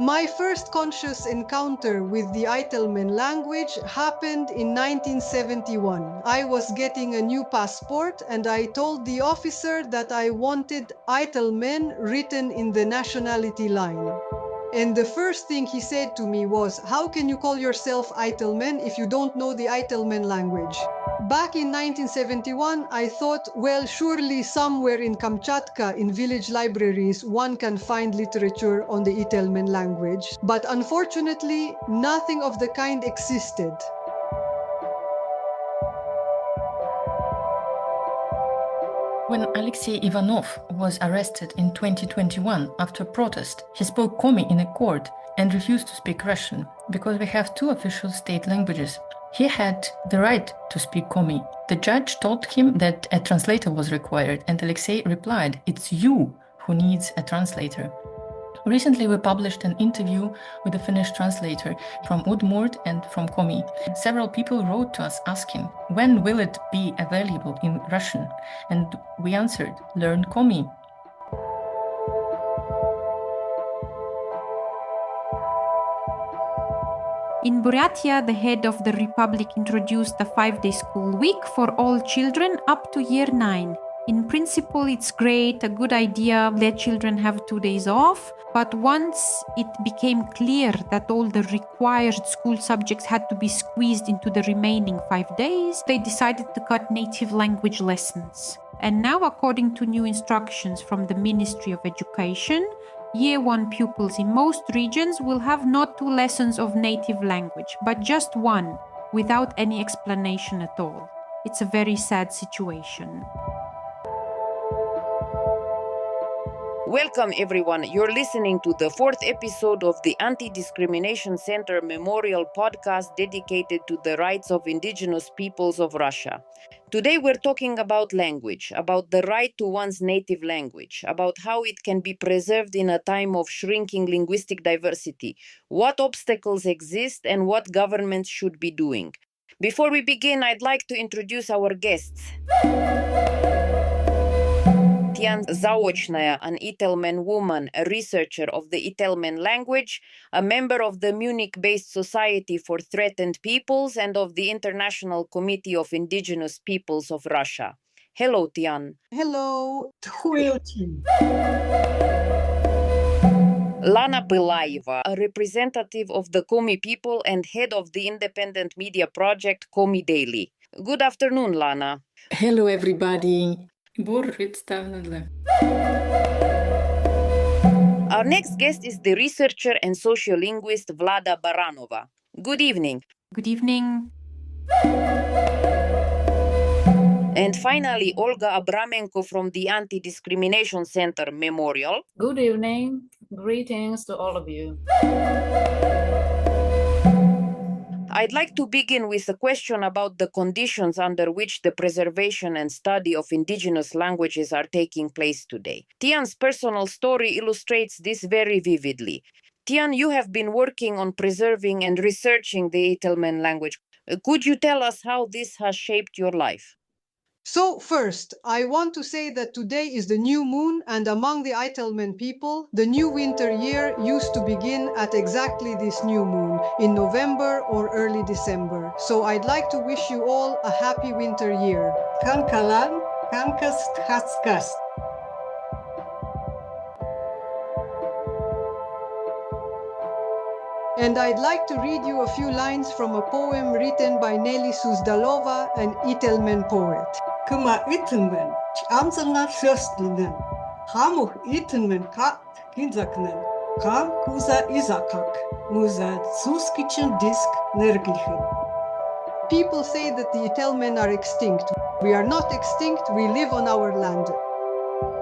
My first conscious encounter with the Itelmen language happened in 1971. I was getting a new passport and I told the officer that I wanted Itelmen written in the nationality line. And the first thing he said to me was, "How can you call yourself Itelmen if you don't know the Itelmen language?" Back in 1971, I thought, well, surely somewhere in Kamchatka, in village libraries, one can find literature on the Itelmen language. But unfortunately, nothing of the kind existed. When Alexei Ivanov was arrested in 2021 after protest, he spoke Komi in a court and refused to speak Russian because we have two official state languages. He had the right to speak Komi. The judge told him that a translator was required, and Alexei replied, "It's you who needs a translator." Recently, we published an interview with a Finnish translator from Udmurt and from Komi. Several people wrote to us asking, when will it be available in Russian? And we answered, learn Komi. In Buryatia, the head of the republic introduced a 5-day school week for all children up to year 9. In principle, it's great, a good idea, let children have 2 days off. But once it became clear that all the required school subjects had to be squeezed into the remaining 5 days, they decided to cut native language lessons. And now, according to new instructions from the Ministry of Education, Year 1 pupils in most regions will have not 2 lessons of native language, but just 1, without any explanation at all. It's a very sad situation. Welcome everyone, you're listening to the 4th episode of the Anti-Discrimination Centre Memorial podcast dedicated to the rights of Indigenous peoples of Russia. Today we're talking about language, about the right to one's native language, about how it can be preserved in a time of shrinking linguistic diversity, what obstacles exist and what governments should be doing. Before we begin, I'd like to introduce our guests. Tyan Zaochnaya, an Itelmen woman, a researcher of the Itelmen language, a member of the Munich-based Society for Threatened Peoples and of the International Committee of Indigenous Peoples of Russia. Hello, Tyan. Hello. Lana Pylaeva, a representative of the Komi people and head of the independent media project Komi Daily. Good afternoon, Lana. Hello, everybody. Our next guest is the researcher and sociolinguist Vlada Baranova. Good evening. Good evening. And finally, Olga Abramenko from the Anti-Discrimination Centre Memorial. Good evening. Greetings to all of you. I'd like to begin with a question about the conditions under which the preservation and study of indigenous languages are taking place today. Tyan's personal story illustrates this very vividly. Tyan, you have been working on preserving and researching the Itelmen language. Could you tell us how this has shaped your life? So first, I want to say that today is the new moon, and among the Itelmen people, the new winter year used to begin at exactly this new moon, in November or early December. So I'd like to wish you all a happy winter year. Kankalan, kankas tchatskas. And I'd like to read you a few lines from a poem written by Nelly Suzdalova, an Itelmen poet. Kuma Itelmen, amzanga shostinen. Hamuh Itelmen kat kinzaknen. Kam kuza izakak. Muza zuskichin disk nerglichen. People say that the Itelmen are extinct. We are not extinct, we live on our land.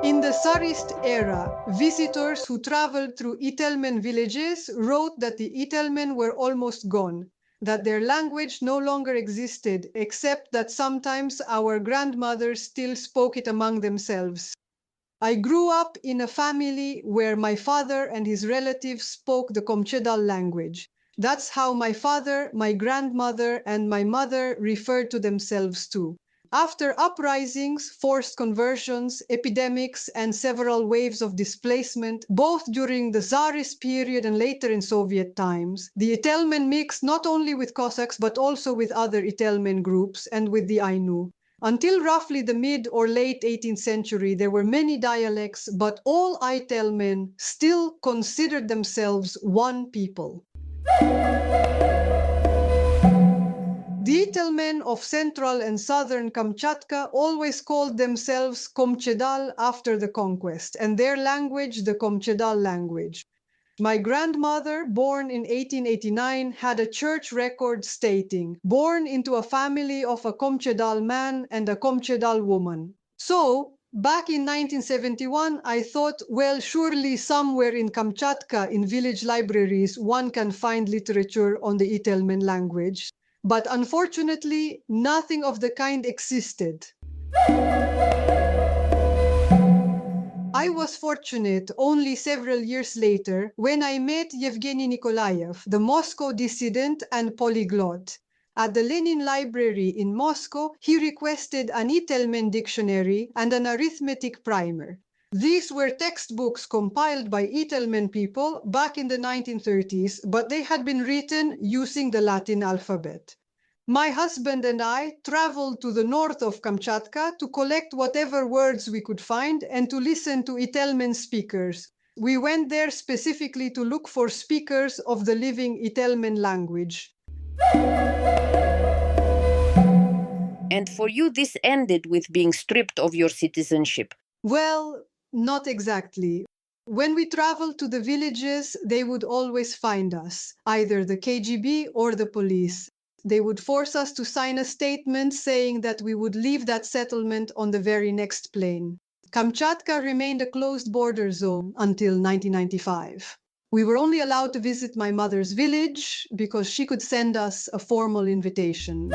In the Tsarist era, visitors who traveled through Itelmen villages wrote that the Itelmen were almost gone, that their language no longer existed, except that sometimes our grandmothers still spoke it among themselves. I grew up in a family where my father and his relatives spoke the Komchedal language. That's how my father, my grandmother, and my mother referred to themselves too. After uprisings, forced conversions, epidemics, and several waves of displacement, both during the Tsarist period and later in Soviet times, the Itelmen mixed not only with Cossacks but also with other Itelmen groups and with the Ainu. Until roughly the mid or late 18th century, there were many dialects, but all Itelmen still considered themselves one people. The Itelmen of central and southern Kamchatka always called themselves Komchedal after the conquest, and their language the Komchedal language. My grandmother, born in 1889, had a church record stating, born into a family of a Komchedal man and a Komchedal woman. So, back in 1971, I thought, well, surely somewhere in Kamchatka, in village libraries, one can find literature on the Itelmen language. But unfortunately, nothing of the kind existed. I was fortunate only several years later when I met Yevgeny Nikolaev, the Moscow dissident and polyglot. At the Lenin Library in Moscow, he requested an Itelmen dictionary and an arithmetic primer. These were textbooks compiled by Itelmen people back in the 1930s, but they had been written using the Latin alphabet. My husband and I traveled to the north of Kamchatka to collect whatever words we could find and to listen to Itelmen speakers. We went there specifically to look for speakers of the living Itelmen language. And for you, this ended with being stripped of your citizenship. Well, not exactly. When we traveled to the villages, they would always find us, either the KGB or the police. They would force us to sign a statement saying that we would leave that settlement on the very next plane. Kamchatka remained a closed border zone until 1995. We were only allowed to visit my mother's village because she could send us a formal invitation.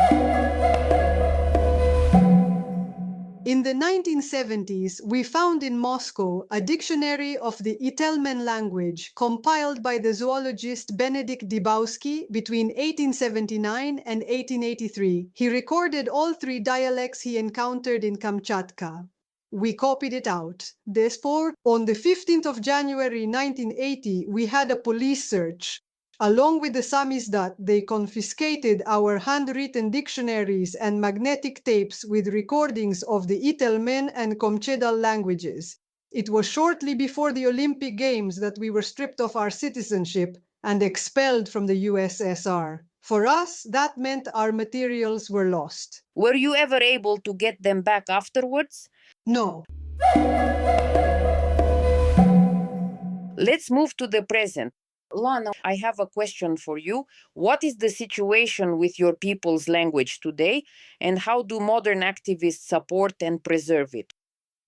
In the 1970s, we found in Moscow a dictionary of the Itelmen language compiled by the zoologist Benedict Dybowski between 1879 and 1883. He recorded all three dialects he encountered in Kamchatka. We copied it out. Therefore, on the 15th of January 1980, we had a police search. Along with the samizdat, they confiscated our handwritten dictionaries and magnetic tapes with recordings of the Itelmen and Komchedal languages. It was shortly before the Olympic Games that we were stripped of our citizenship and expelled from the USSR. For us, that meant our materials were lost. Were you ever able to get them back afterwards? No. Let's move to the present. Lana, I have a question for you. What is the situation with your people's language today, and how do modern activists support and preserve it?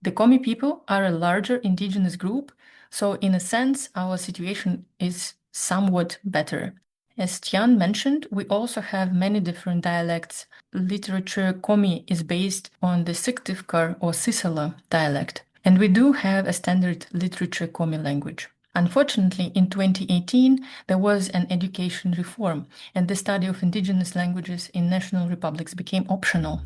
The Komi people are a larger indigenous group, so in a sense, our situation is somewhat better. As Tyan mentioned, we also have many different dialects. Literature Komi is based on the Syktyvkar or Sisala dialect, and we do have a standard literature Komi language. Unfortunately, in 2018, there was an education reform, and the study of indigenous languages in national republics became optional.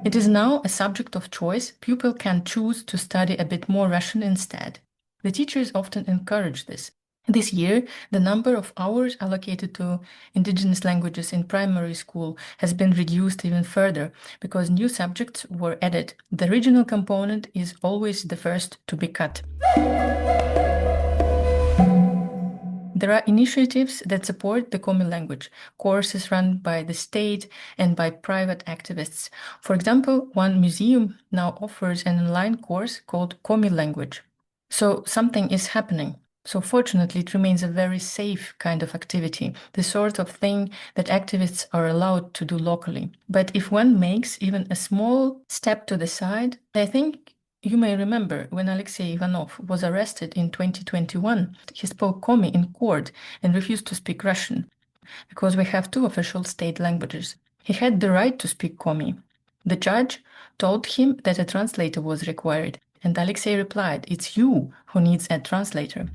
It is now a subject of choice. Pupils can choose to study a bit more Russian instead. The teachers often encourage this. This year, the number of hours allocated to indigenous languages in primary school has been reduced even further because new subjects were added. The regional component is always the first to be cut. There are initiatives that support the Komi language, courses run by the state and by private activists. For example, one museum now offers an online course called Komi language. So something is happening. So fortunately, it remains a very safe kind of activity, the sort of thing that activists are allowed to do locally. But if one makes even a small step to the side, I think you may remember when Alexei Ivanov was arrested in 2021, he spoke Komi in court and refused to speak Russian, because we have two official state languages. He had the right to speak Komi. The judge told him that a translator was required, and Alexei replied, "It's you who needs a translator."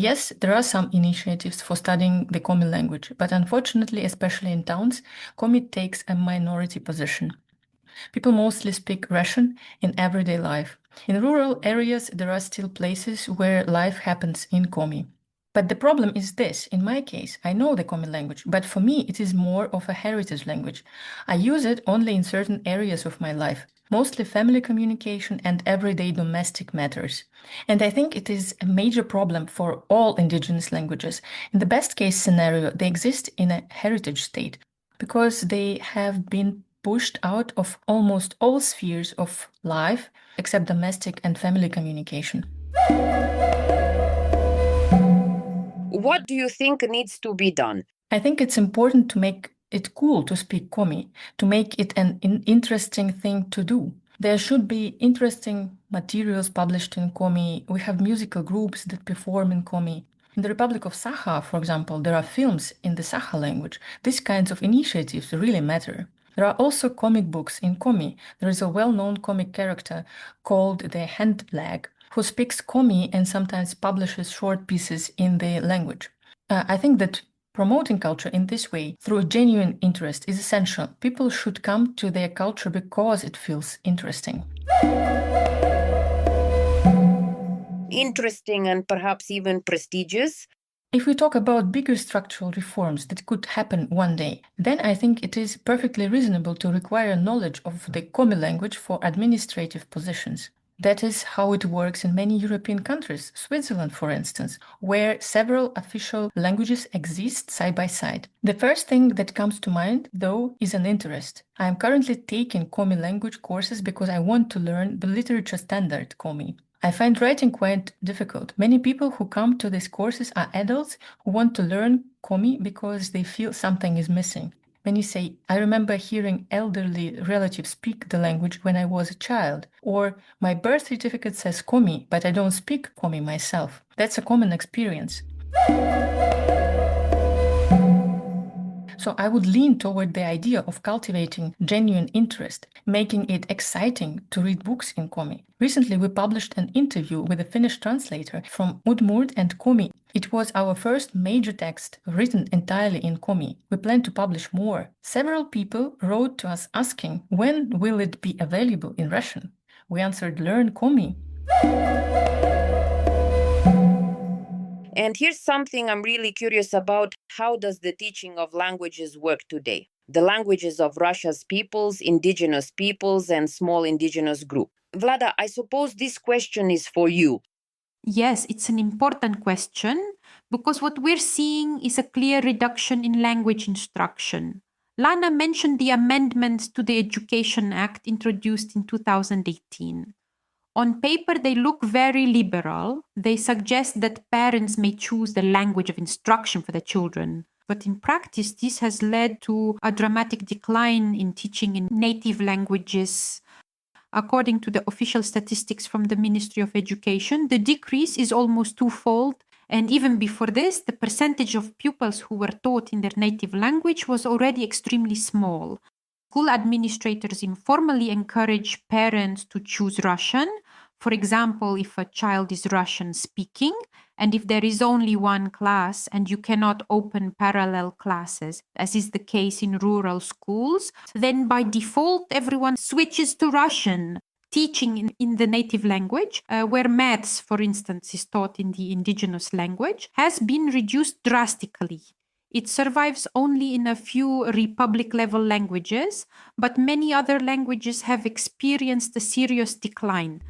Yes, there are some initiatives for studying the Komi language, but unfortunately, especially in towns, Komi takes a minority position. People mostly speak Russian in everyday life. In rural areas, there are still places where life happens in Komi. But the problem is this. In my case, I know the Komi language, but for me, it is more of a heritage language. I use it only in certain areas of my life, mostly family communication and everyday domestic matters. And I think it is a major problem for all indigenous languages. In the best case scenario, they exist in a heritage state because they have been pushed out of almost all spheres of life except domestic and family communication. What do you think needs to be done? I think it's important to make it cool to speak Komi, to make it an interesting thing to do. There should be interesting materials published in Komi. We have musical groups that perform in Komi. In the Republic of Sakha, for example, there are films in the Sakha language. These kinds of initiatives really matter. There are also comic books in Komi. There is a well-known comic character called the Handlag who speaks Komi and sometimes publishes short pieces in the language. I think that promoting culture in this way, through a genuine interest, is essential. People should come to their culture because it feels interesting. Interesting and perhaps even prestigious. If we talk about bigger structural reforms that could happen one day, then I think it is perfectly reasonable to require knowledge of the Komi language for administrative positions. That is how it works in many European countries, Switzerland, for instance, where several official languages exist side by side. The first thing that comes to mind, though, is an interest. I am currently taking Komi language courses because I want to learn the literature standard Komi. I find writing quite difficult. Many people who come to these courses are adults who want to learn Komi because they feel something is missing. Many say, I remember hearing elderly relatives speak the language when I was a child, or my birth certificate says Komi, but I don't speak Komi myself. That's a common experience. So I would lean toward the idea of cultivating genuine interest, making it exciting to read books in Komi. Recently, we published an interview with a Finnish translator from Udmurt and Komi. It was our first major text written entirely in Komi. We plan to publish more. Several people wrote to us asking, when will it be available in Russian? We answered, learn Komi. And here's something I'm really curious about. How does the teaching of languages work today? The languages of Russia's peoples, indigenous peoples, and small indigenous groups. Vlada, I suppose this question is for you. Yes, it's an important question because what we're seeing is a clear reduction in language instruction. Lana mentioned the amendments to the Education Act introduced in 2018. On paper, they look very liberal. They suggest that parents may choose the language of instruction for their children. But in practice, this has led to a dramatic decline in teaching in native languages. According to the official statistics from the Ministry of Education, the decrease is almost twofold. And even before this, the percentage of pupils who were taught in their native language was already extremely small. School administrators informally encourage parents to choose Russian. For example, if a child is Russian speaking, and if there is only one class and you cannot open parallel classes, as is the case in rural schools, then by default everyone switches to Russian. Teaching in the native language, where maths, for instance, is taught in the indigenous language, has been reduced drastically. It survives only in a few republic-level languages, but many other languages have experienced a serious decline.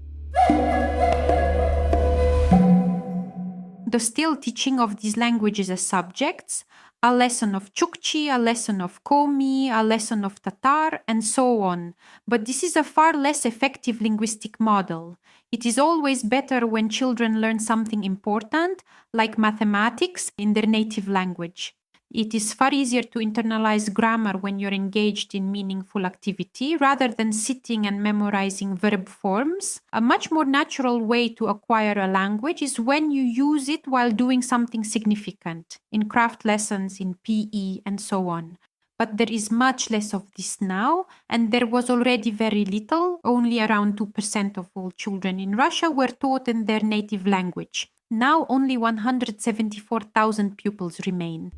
The still teaching of these languages as subjects, a lesson of Chukchi, a lesson of Komi, a lesson of Tatar, and so on. But this is a far less effective linguistic model. It is always better when children learn something important, like mathematics, in their native language. It is far easier to internalize grammar when you're engaged in meaningful activity rather than sitting and memorizing verb forms. A much more natural way to acquire a language is when you use it while doing something significant, in craft lessons, in PE, and so on. But there is much less of this now, and there was already very little. Only around 2% of all children in Russia were taught in their native language. Now only 174,000 pupils remain.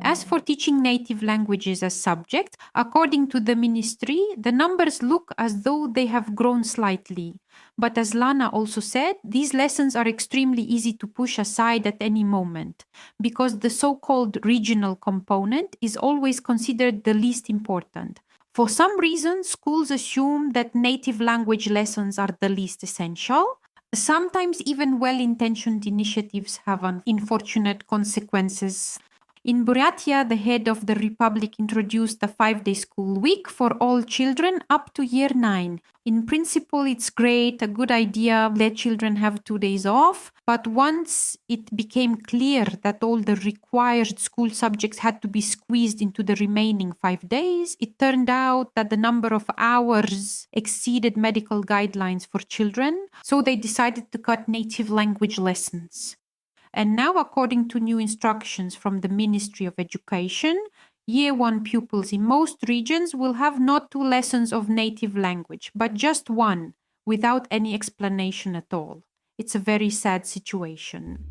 As for teaching native languages as subject, according to the ministry, the numbers look as though they have grown slightly. But as Lana also said, these lessons are extremely easy to push aside at any moment, because the so-called regional component is always considered the least important. For some reason, schools assume that native language lessons are the least essential. Sometimes even well-intentioned initiatives have unfortunate consequences. In Buryatia, the head of the republic introduced a 5-day school week for all children up to year 9. In principle, it's great, a good idea, let children have 2 days off. But once it became clear that all the required school subjects had to be squeezed into the remaining 5 days, it turned out that the number of hours exceeded medical guidelines for children, so they decided to cut native language lessons. And now, according to new instructions from the Ministry of Education, Year 1 pupils in most regions will have not 2 lessons of native language, but just 1, without any explanation at all. It's a very sad situation.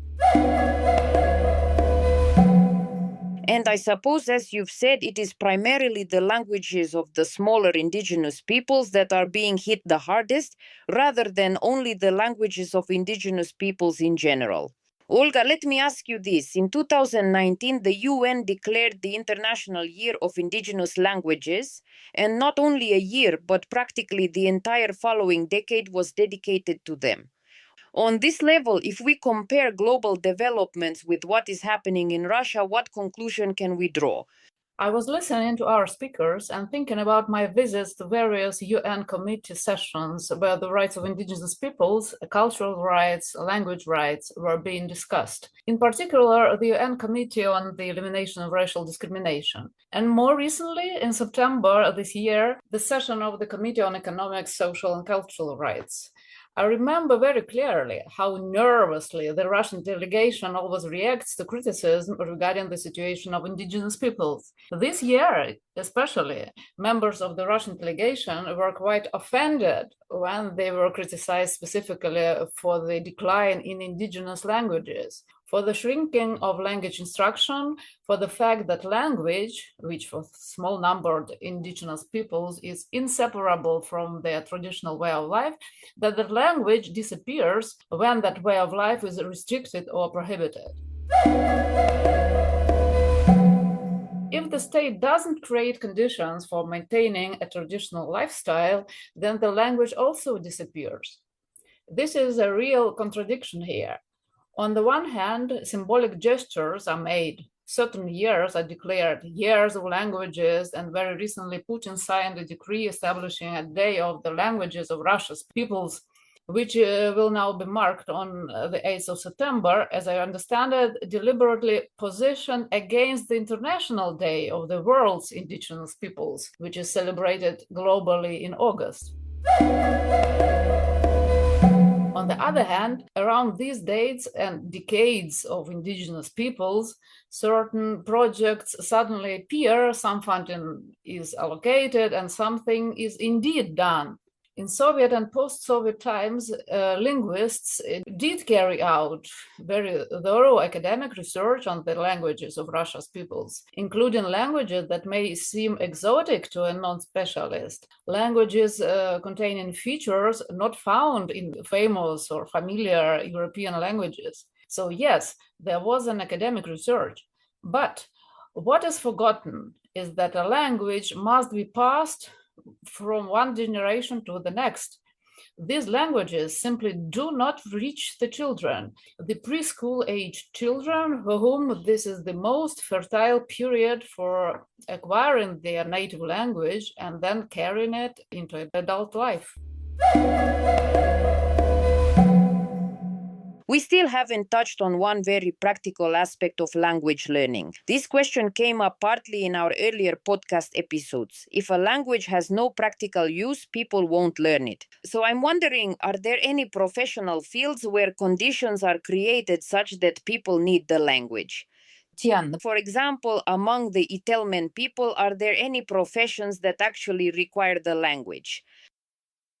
And I suppose, as you've said, it is primarily the languages of the smaller indigenous peoples that are being hit the hardest, rather than only the languages of indigenous peoples in general. Olga, let me ask you this. In 2019, the UN declared the International Year of Indigenous Languages, and not only a year, but practically the entire following decade was dedicated to them. On this level, if we compare global developments with what is happening in Russia, what conclusion can we draw? I was listening to our speakers and thinking about my visits to various UN committee sessions where the rights of indigenous peoples, cultural rights, language rights were being discussed. In particular, the UN Committee on the Elimination of Racial Discrimination. And more recently, in September this year, the session of the Committee on Economic, Social and Cultural Rights. I remember very clearly how nervously the Russian delegation always reacts to criticism regarding the situation of indigenous peoples. This year, especially, members of the Russian delegation were quite offended when they were criticized specifically for the decline in indigenous languages, for the shrinking of language instruction, for the fact that language, which for small-numbered indigenous peoples is inseparable from their traditional way of life, that the language disappears when that way of life is restricted or prohibited. If the state doesn't create conditions for maintaining a traditional lifestyle, then the language also disappears. This is a real contradiction here. On the one hand, symbolic gestures are made. Certain years are declared years of languages, and very recently Putin signed a decree establishing a day of the languages of Russia's peoples, which will now be marked on the 8th of September, as I understand it, deliberately positioned against the International Day of the world's indigenous peoples, which is celebrated globally in August. On the other hand, around these dates and decades of indigenous peoples, certain projects suddenly appear, some funding is allocated, and something is indeed done. In Soviet and post-Soviet times, linguists did carry out very thorough academic research on the languages of Russia's peoples, including languages that may seem exotic to a non-specialist, languages containing features not found in famous or familiar European languages. So yes, there was an academic research, but what is forgotten is that a language must be passed from one generation to the next. These languages simply do not reach the children, the preschool-age children, for whom this is the most fertile period for acquiring their native language and then carrying it into adult life. We still haven't touched on one very practical aspect of language learning. This question came up partly in our earlier podcast episodes. If a language has no practical use, people won't learn it. So I'm wondering, are there any professional fields where conditions are created such that people need the language? Tyan, for example, among the Itelmen people, are there any professions that actually require the language?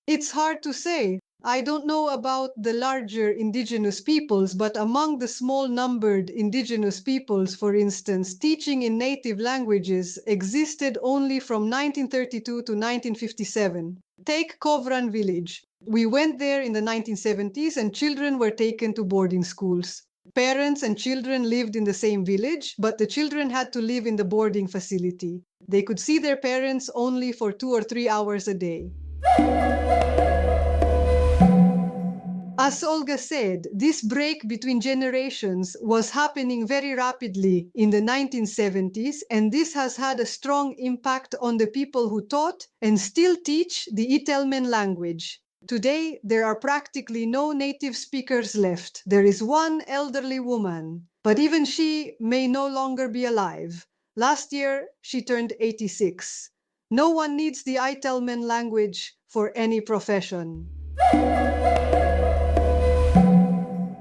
It's hard to say. I don't know about the larger indigenous peoples, but among the small-numbered indigenous peoples, for instance, teaching in native languages existed only from 1932 to 1957. Take Kovran village. We went there in the 1970s and children were taken to boarding schools. Parents and children lived in the same village, but the children had to live in the boarding facility. They could see their parents only for 2 or 3 hours a day. As Olga said, this break between generations was happening very rapidly in the 1970s, and this has had a strong impact on the people who taught and still teach the Itelmen language. Today, there are practically no native speakers left. There is one elderly woman, but even she may no longer be alive. Last year, she turned 86. No one needs the Itelmen language for any profession.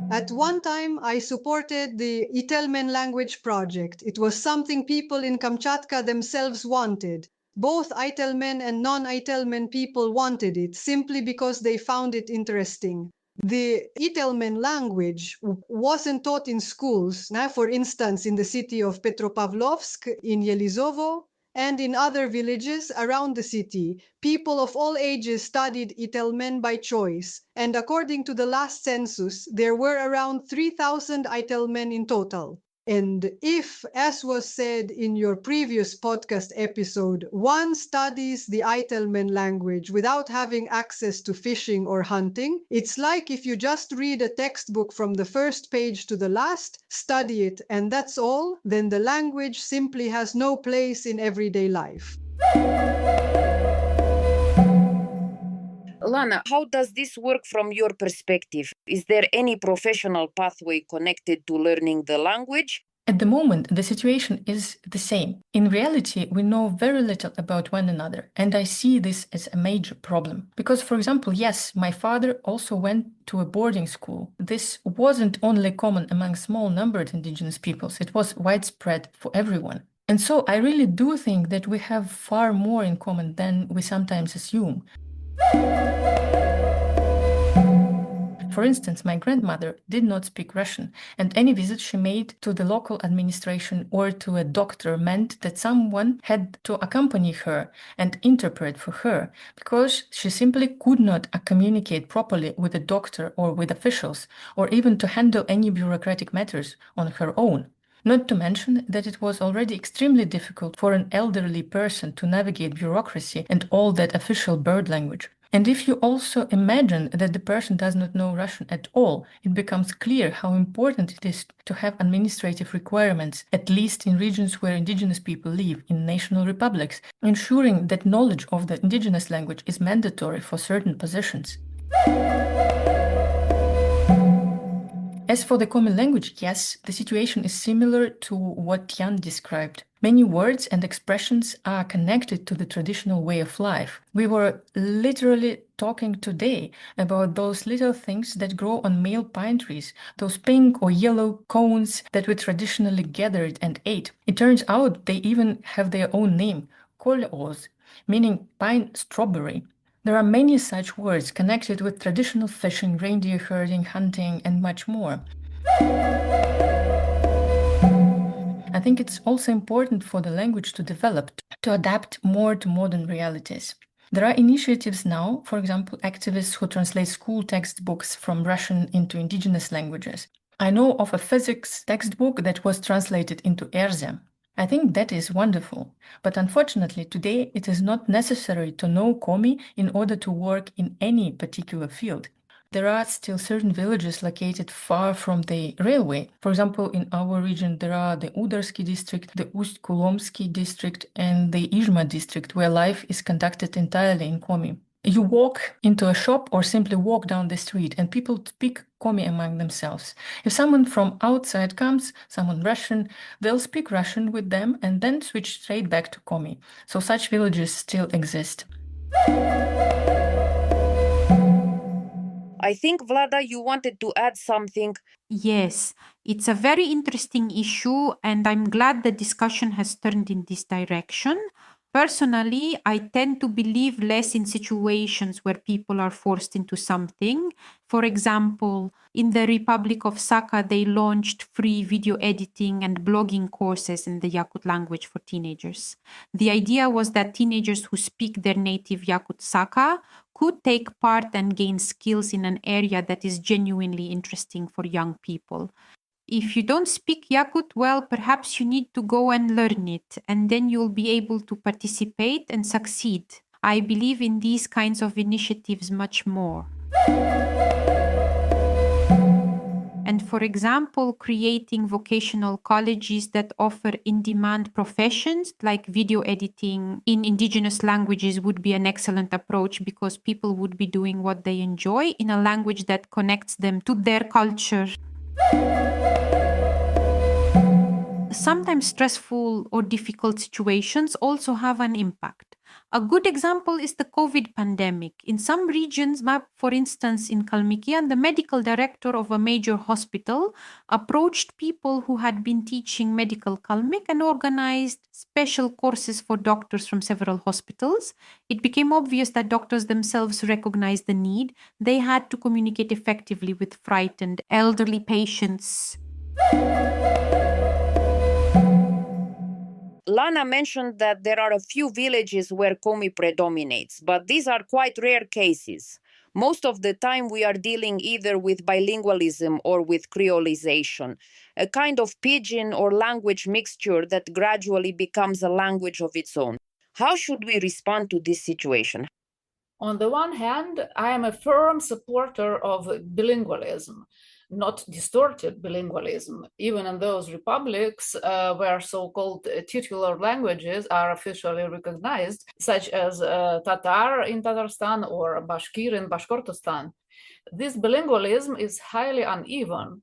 At one time, I supported the Itelmen language project. It was something people in Kamchatka themselves wanted. Both Itelmen and non-Itelmen people wanted it simply because they found it interesting. The Itelmen language wasn't taught in schools. Now, for instance, in the city of Petropavlovsk, in Yelizovo, and in other villages around the city, people of all ages studied Itelmen by choice, and according to the last census, there were around 3,000 Itelmen in total. And if, as was said in your previous podcast episode, one studies the Itelmen language without having access to fishing or hunting, it's like if you just read a textbook from the first page to the last, study it, and that's all, then the language simply has no place in everyday life. Lana, how does this work from your perspective? Is there any professional pathway connected to learning the language? At the moment, the situation is the same. In reality, we know very little about one another, and I see this as a major problem. Because, for example, yes, my father also went to a boarding school. This wasn't only common among small-numbered indigenous peoples, it was widespread for everyone. And so I really do think that we have far more in common than we sometimes assume. For instance, my grandmother did not speak Russian, and any visit she made to the local administration or to a doctor meant that someone had to accompany her and interpret for her, because she simply could not communicate properly with a doctor or with officials, or even to handle any bureaucratic matters on her own. Not to mention that it was already extremely difficult for an elderly person to navigate bureaucracy and all that official bird language. And if you also imagine that the person does not know Russian at all, it becomes clear how important it is to have administrative requirements, at least in regions where indigenous people live, in national republics, ensuring that knowledge of the indigenous language is mandatory for certain positions. As for the Komi language, yes, the situation is similar to what Tyan described. Many words and expressions are connected to the traditional way of life. We were literally talking today about those little things that grow on male pine trees, those pink or yellow cones that we traditionally gathered and ate. It turns out they even have their own name, kol'oz, meaning pine strawberry. There are many such words connected with traditional fishing, reindeer herding, hunting, and much more. I think it's also important for the language to develop, to adapt more to modern realities. There are initiatives now, for example, activists who translate school textbooks from Russian into indigenous languages. I know of a physics textbook that was translated into Eurasia. I think that is wonderful, but unfortunately today it is not necessary to know Komi in order to work in any particular field. There are still certain villages located far from the railway. For example, in our region there are the Udarsky district, the Ust-Kulomsky district, and the Izhma district, where life is conducted entirely in Komi. You walk into a shop or simply walk down the street and people speak Komi among themselves. If someone from outside comes, someone Russian, they'll speak Russian with them and then switch straight back to Komi. So such villages still exist. I think, Vlada, you wanted to add something. Yes, it's a very interesting issue, and I'm glad the discussion has turned in this direction. Personally, I tend to believe less in situations where people are forced into something. For example, in the Republic of Sakha, they launched free video editing and blogging courses in the Yakut language for teenagers. The idea was that teenagers who speak their native Yakut Sakha could take part and gain skills in an area that is genuinely interesting for young people. If you don't speak Yakut well, perhaps you need to go and learn it, and then you'll be able to participate and succeed. I believe in these kinds of initiatives much more. And for example, creating vocational colleges that offer in-demand professions like video editing in indigenous languages would be an excellent approach, because people would be doing what they enjoy in a language that connects them to their culture. Sometimes stressful or difficult situations also have an impact. A good example is the COVID pandemic. In some regions, for instance in Kalmykia, the medical director of a major hospital approached people who had been teaching medical Kalmyk and organized special courses for doctors from several hospitals. It became obvious that doctors themselves recognized the need. They had to communicate effectively with frightened elderly patients. Lana mentioned that there are a few villages where Komi predominates, but these are quite rare cases. Most of the time we are dealing either with bilingualism or with creolisation, a kind of pidgin or language mixture that gradually becomes a language of its own. How should we respond to this situation? On the one hand, I am a firm supporter of bilingualism, not distorted bilingualism, even in those republics where so-called titular languages are officially recognized, such as Tatar in Tatarstan or Bashkir in Bashkortostan. This bilingualism is highly uneven.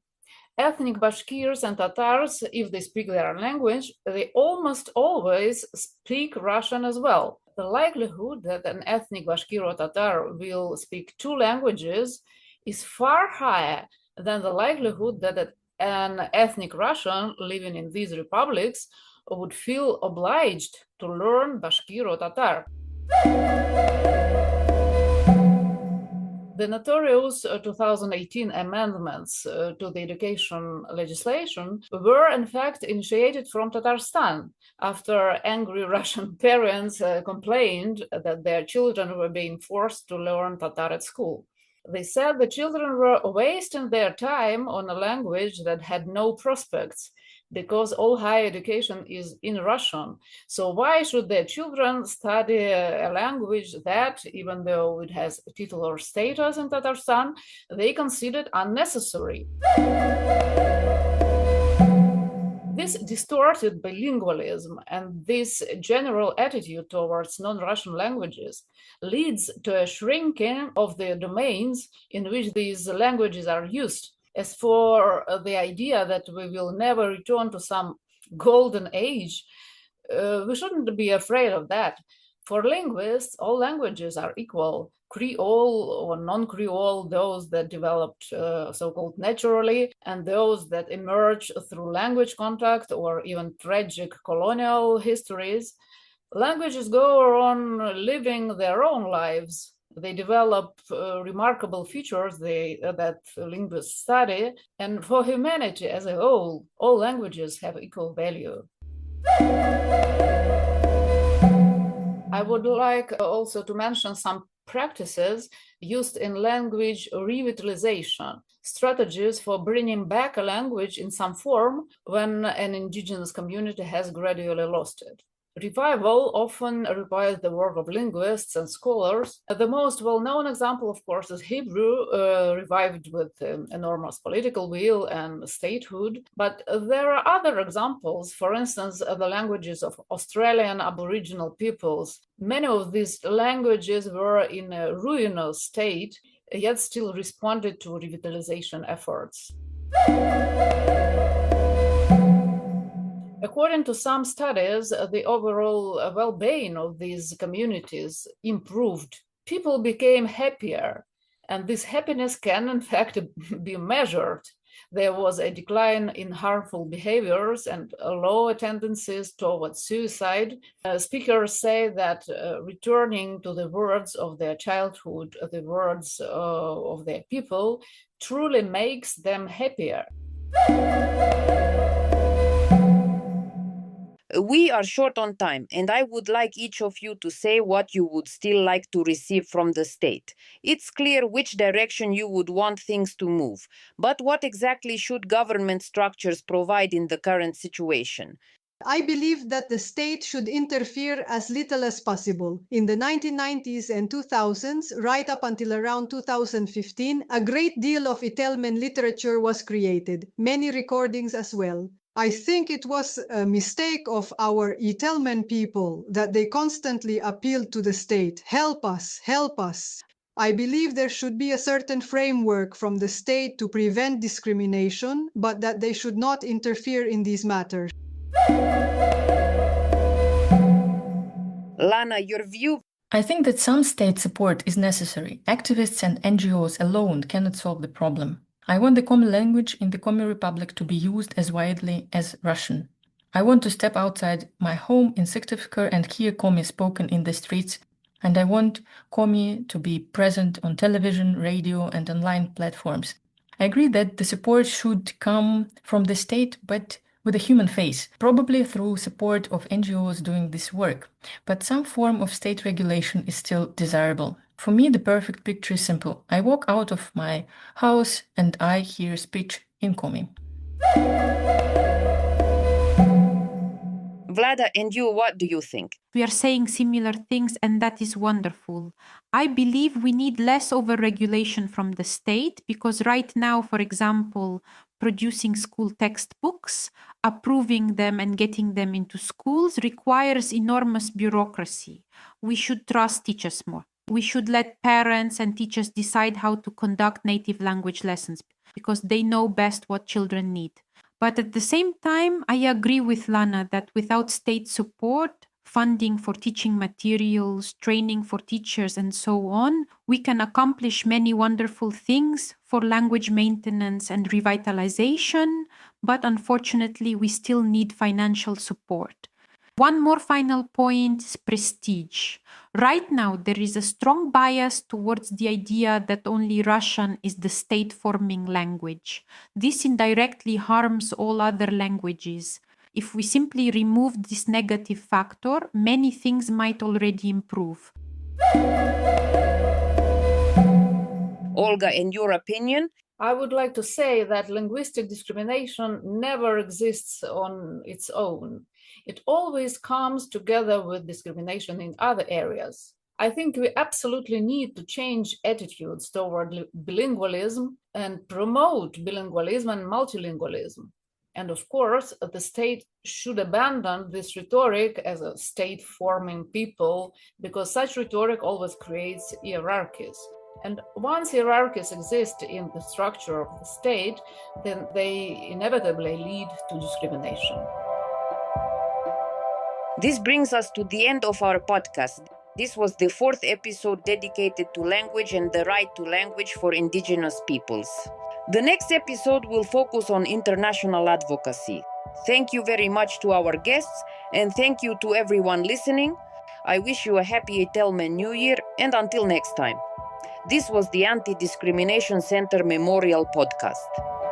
Ethnic Bashkirs and Tatars, if they speak their language, they almost always speak Russian as well. The likelihood that an ethnic Bashkir or Tatar will speak two languages is far higher than the likelihood that an ethnic Russian living in these republics would feel obliged to learn Bashkir or Tatar. The notorious 2018 amendments to the education legislation were in fact initiated from Tatarstan after angry Russian parents complained that their children were being forced to learn Tatar at school. They said the children were wasting their time on a language that had no prospects, because all higher education is in Russian. So why should their children study a language that, even though it has titular status in Tatarstan, they considered unnecessary? This distorted bilingualism and this general attitude towards non-Russian languages leads to a shrinking of the domains in which these languages are used. As for the idea that we will never return to some golden age, we shouldn't be afraid of that. For linguists, all languages are equal. Creole or non-Creole, those that developed so-called naturally, and those that emerge through language contact or even tragic colonial histories. Languages go on living their own lives. They develop remarkable features that linguists study, and for humanity as a whole, all languages have equal value. I would like also to mention some practices used in language revitalisation, strategies for bringing back a language in some form when an indigenous community has gradually lost it. Revival often requires the work of linguists and scholars. The most well-known example, of course, is Hebrew, revived with enormous political will and statehood. But there are other examples, for instance, the languages of Australian Aboriginal peoples. Many of these languages were in a ruinous state, yet still responded to revitalization efforts. According to some studies, the overall well-being of these communities improved. People became happier, and this happiness can, in fact, be measured. There was a decline in harmful behaviors and lower tendencies towards suicide. Speakers say that returning to the words of their childhood, the words of their people, truly makes them happier. We are short on time, and I would like each of you to say what you would still like to receive from the state. It's clear which direction you would want things to move, but what exactly should government structures provide in the current situation? I believe that the state should interfere as little as possible. In the 1990s and 2000s, right up until around 2015, a great deal of Itelmen literature was created, many recordings as well. I think it was a mistake of our Itelmen people that they constantly appealed to the state, help us, help us. I believe there should be a certain framework from the state to prevent discrimination, but that they should not interfere in these matters. Lana, your view? I think that some state support is necessary. Activists and NGOs alone cannot solve the problem. I want the Komi language in the Komi Republic to be used as widely as Russian. I want to step outside my home in Syktyvkar and hear Komi spoken in the streets, and I want Komi to be present on television, radio, and online platforms. I agree that the support should come from the state, but with a human face, probably through support of NGOs doing this work. But some form of state regulation is still desirable. For me, the perfect picture is simple. I walk out of my house and I hear speech in Komi. Vlada, and you, what do you think? We are saying similar things, and that is wonderful. I believe we need less over-regulation from the state, because right now, for example, producing school textbooks, approving them and getting them into schools requires enormous bureaucracy. We should trust teachers more. We should let parents and teachers decide how to conduct native language lessons, because they know best what children need. But at the same time, I agree with Lana that without state support, funding for teaching materials, training for teachers, and so on, we can accomplish many wonderful things for language maintenance and revitalization, but unfortunately, we still need financial support. One more final point is prestige. Right now, there is a strong bias towards the idea that only Russian is the state-forming language. This indirectly harms all other languages. If we simply remove this negative factor, many things might already improve. Olga, in your opinion? I would like to say that linguistic discrimination never exists on its own. It always comes together with discrimination in other areas. I think we absolutely need to change attitudes toward bilingualism and promote bilingualism and multilingualism. And of course, the state should abandon this rhetoric as a state-forming people, because such rhetoric always creates hierarchies. And once hierarchies exist in the structure of the state, then they inevitably lead to discrimination. This brings us to the end of our podcast. This was the 4th episode dedicated to language and the right to language for Indigenous peoples. The next episode will focus on international advocacy. Thank you very much to our guests, and thank you to everyone listening. I wish you a happy Itelmen New Year, and until next time. This was the Anti-Discrimination Centre Memorial podcast.